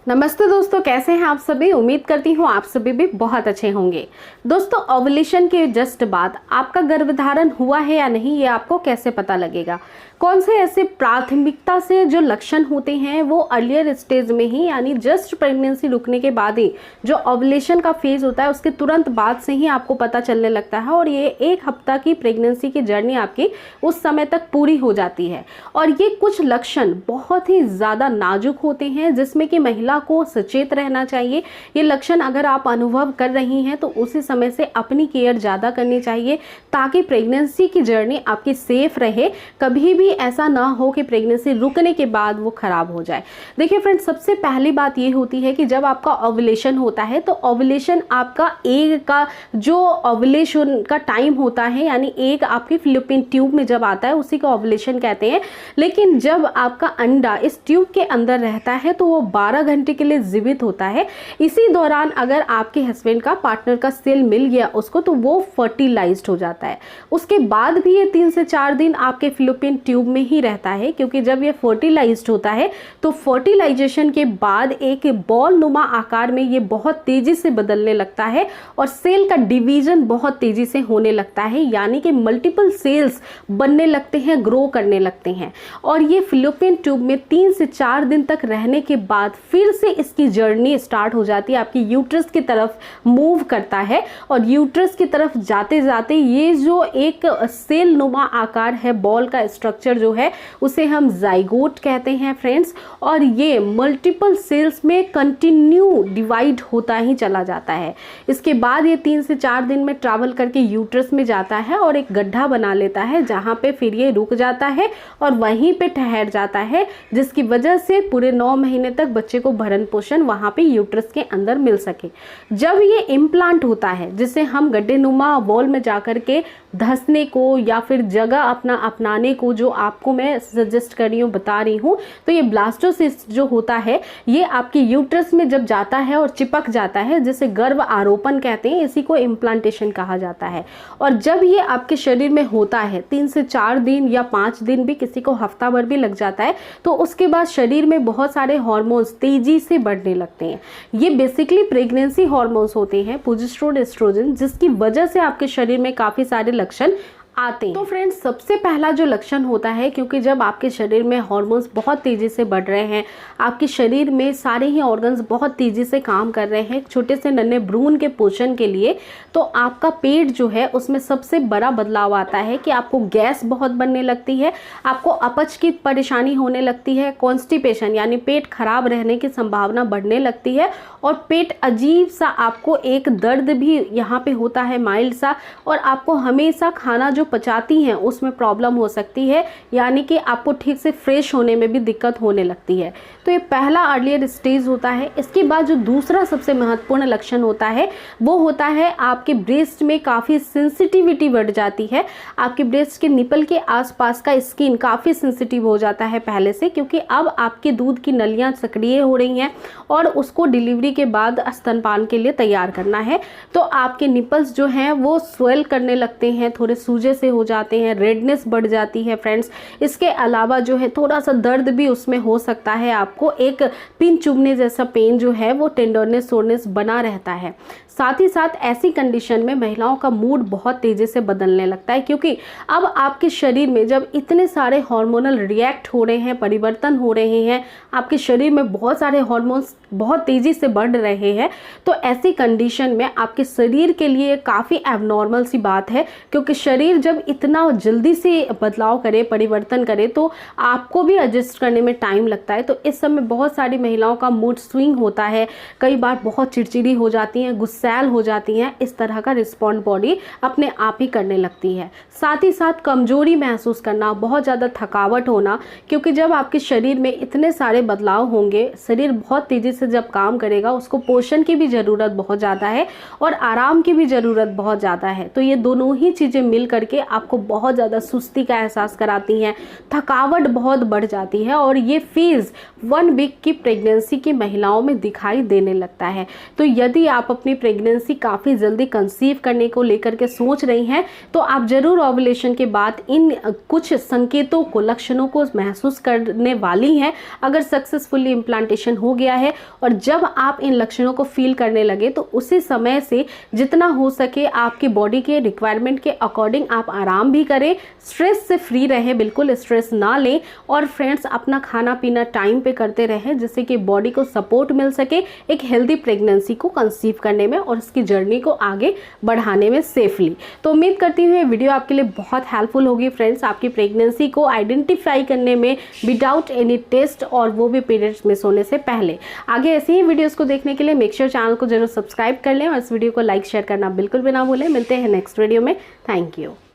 नमस्ते दोस्तों, कैसे हैं आप सभी। उम्मीद करती हूँ आप सभी भी बहुत अच्छे होंगे। दोस्तों, ओवुलेशन के जस्ट बाद आपका गर्भधारण हुआ है या नहीं, ये आपको कैसे पता लगेगा। कौन से ऐसे प्राथमिकता से जो लक्षण होते हैं वो अर्लियर स्टेज में ही, यानी जस्ट प्रेगनेंसी रुकने के बाद ही जो ओवुलेशन का फेज होता है उसके तुरंत बाद से ही आपको पता चलने लगता है। और ये 1 हफ्ता की प्रेगनेंसी की जर्नी आपकी उस समय तक पूरी हो जाती है। और ये कुछ लक्षण बहुत ही ज़्यादा नाजुक होते हैं जिसमें कि महिला को सचेत रहना चाहिए। ये लक्षण अगर आप अनुभव कर रही हैं तो उसी समय से अपनी केयर ज़्यादा करनी चाहिए ताकि प्रेगनेंसी की जर्नी आपकी सेफ रहे। कभी भी ऐसा ना हो कि प्रेगनेंसी रुकने के बाद वो खराब हो जाए। देखिए फ्रेंड्स, सबसे पहली बात ये होती है कि जब आपका ओवुलेशन होता है तो ओवुलेशन आपका एग का जो ओवुलेशन का टाइम होता है, यानी एग आपकी फैलोपियन ट्यूब में जब आता है उसी को ओवुलेशन कहते हैं। लेकिन जब आपका अंडा इस ट्यूब के अंदर रहता है तो वो 12 घंटे के लिए जीवित होता है। इसी दौरान अगर आपके हस्बैंड का, पार्टनर का सेल मिल गया उसको तो वो फर्टिलाइज्ड हो जाता है। उसके बाद भी ये 3 से 4 दिन आपके फैलोपियन ट्यूब में ही रहता है, क्योंकि जब ये फर्टिलाइज्ड होता है तो फर्टिलाइजेशन के बाद एक बॉल नुमा आकार में ये बहुत तेजी से बदलने लगता है और सेल का डिवीजन बहुत तेजी से होने लगता है, यानी कि मल्टीपल सेल्स बनने लगते हैं, ग्रो करने लगते हैं। और ये फैलोपियन ट्यूब में 3 से 4 दिन तक रहने के बाद फिर से इसकी जर्नी स्टार्ट हो जाती है, आपकी यूट्रस की तरफ मूव करता है। और यूट्रस की तरफ जाते जाते ये जो एक सेल नुमा आकार है, बॉल का स्ट्रक्चर जो है उसे हम जाइगोट कहते हैं फ्रेंड्स। और ये मल्टीपल सेल्स में कंटिन्यू डिवाइड होता ही चला जाता है। इसके बाद ये 3 से 4 दिन में ट्रैवल करके यूट्रस में जाता है और एक गड्ढा बना लेता है, जहाँ पे फिर ये रुक जाता है और वहीं पे ठहर जाता है, जिसकी वजह से पूरे 9 महीने तक बच्चे को भरण पोषण वहाँ पे यूट्रस के अंदर मिल सके। जब ये इम्प्लांट होता है, जिसे हम गड्ढेनुमा वॉल में जाकर के धंसने को या फिर जगह अपनाने को जो आपको मैं सजेस्ट कर रही हूँ, बता रही हूँ, तो ये ब्लास्टोसिस्ट जो होता है ये आपके यूट्रस में जब जाता है और चिपक जाता है, जिसे गर्भ आरोपण कहते हैं, इसी को इम्प्लांटेशन कहा जाता है। और जब ये आपके शरीर में होता है 3 से 4 दिन या 5 दिन भी, किसी को हफ्ता भर भी लग जाता है, तो उसके बाद शरीर में बहुत सारे हार्मोन्स तेजी से बढ़ने लगते हैं। ये बेसिकली प्रेगनेंसी हार्मोन्स होते हैं, प्रोजेस्टेरोन, एस्ट्रोजन, जिसकी वजह से आपके शरीर में काफ़ी सारे लक्षण आते हैं। तो फ्रेंड्स, सबसे पहला जो लक्षण होता है, क्योंकि जब आपके शरीर में हार्मोन्स बहुत तेज़ी से बढ़ रहे हैं, आपके शरीर में सारे ही ऑर्गन्स बहुत तेज़ी से काम कर रहे हैं छोटे से नन्हे भ्रूण के पोषण के लिए, तो आपका पेट जो है उसमें सबसे बड़ा बदलाव आता है कि आपको गैस बहुत बनने लगती है, आपको अपच की परेशानी होने लगती है, कॉन्स्टिपेशन यानी पेट खराब रहने की संभावना बढ़ने लगती है, और पेट अजीब सा, आपको एक दर्द भी यहाँ पे होता है माइल्ड सा, और आपको हमेशा खाना जो पचाती हैं उसमें प्रॉब्लम हो सकती है, यानी कि आपको ठीक से फ्रेश होने में भी दिक्कत होने लगती है। तो ये पहला अर्लियर स्टेज होता है। इसके बाद जो दूसरा सबसे महत्वपूर्ण लक्षण होता है वो होता है आपके ब्रेस्ट में काफ़ी सेंसिटिविटी बढ़ जाती है। आपके ब्रेस्ट के निपल के आसपास का स्किन काफ़ी सेंसिटिव हो जाता है पहले से, क्योंकि अब आपके दूध की नलियाँ सक्रिय हो रही हैं और उसको डिलीवरी के बाद स्तनपान के लिए तैयार करना है। तो आपके निपल्स जो हैं वो स्वेल करने लगते हैं, थोड़े सूजे से हो जाते हैं, रेडनेस बढ़ जाती है फ्रेंड्स। इसके अलावा जो है थोड़ा सा दर्द भी उसमें हो सकता है, आपको एक पिन चुभने जैसा पेन जो है वो टेंडरनेस, सोरनेस बना रहता है। साथ ही साथ ऐसी कंडीशन में महिलाओं का मूड बहुत तेज़ी से बदलने लगता है, क्योंकि अब आपके शरीर में जब इतने सारे हार्मोनल रिएक्ट हो रहे हैं, परिवर्तन हो रहे हैं, आपके शरीर में बहुत सारे हार्मोन्स बहुत तेज़ी से बढ़ रहे हैं, तो ऐसी कंडीशन में आपके शरीर के लिए काफ़ी एबनॉर्मल सी बात है, क्योंकि शरीर जब इतना जल्दी से बदलाव करे, परिवर्तन करे, तो आपको भी एडजस्ट करने में टाइम लगता है। तो इस समय बहुत सारी महिलाओं का मूड स्विंग होता है, कई बार बहुत चिड़चिड़ी हो जाती हैं, गुस्सैल हो जाती हैं, इस तरह का रिस्पॉन्ड बॉडी अपने आप ही करने लगती है। साथ ही साथ कमजोरी महसूस करना, बहुत ज़्यादा थकावट होना, क्योंकि जब आपके शरीर में इतने सारे बदलाव होंगे, शरीर बहुत तेज़ी से जब काम करेगा, उसको पोषण की भी ज़रूरत बहुत ज़्यादा है और आराम की भी ज़रूरत बहुत ज़्यादा है। तो ये दोनों ही चीज़ें मिल करके करके आपको बहुत ज़्यादा सुस्ती का एहसास कराती हैं, थकावट बहुत बढ़ जाती है और ये फेज़ 1 वीक की प्रेगनेंसी की महिलाओं में दिखाई देने लगता है। तो यदि आप अपनी प्रेगनेंसी काफ़ी जल्दी कंसीव करने को लेकर के सोच रही हैं तो आप ज़रूर ओव्यूलेशन के बाद इन कुछ संकेतों को, लक्षणों को महसूस करने वाली हैं अगर सक्सेसफुली इम्प्लांटेशन हो गया है। और जब आप इन लक्षणों को फील करने लगे तो उसी समय से जितना हो सके आपकी बॉडी के रिक्वायरमेंट के अकॉर्डिंग आप आराम भी करें, स्ट्रेस से फ्री रहें, बिल्कुल स्ट्रेस ना लें और फ्रेंड्स अपना खाना पीना टाइम पे करते रहें जिससे कि बॉडी को सपोर्ट मिल सके एक हेल्दी प्रेगनेंसी को कंसीव करने में और उसकी जर्नी को आगे बढ़ाने में सेफली। तो उम्मीद करती हूँ ये वीडियो आपके लिए बहुत हेल्पफुल होगी फ्रेंड्स, आपकी प्रेगनेंसी को आइडेंटिफाई करने में विदाउट एनी टेस्ट और वो भी पीरियड्स मिस होने से पहले। आगे ऐसे ही वीडियोस को देखने के लिए मेक श्योर चैनल को जरूर सब्सक्राइब कर लें और इस वीडियो को लाइक शेयर करना बिल्कुल भी ना भूलें। मिलते हैं नेक्स्ट वीडियो में। Thank you.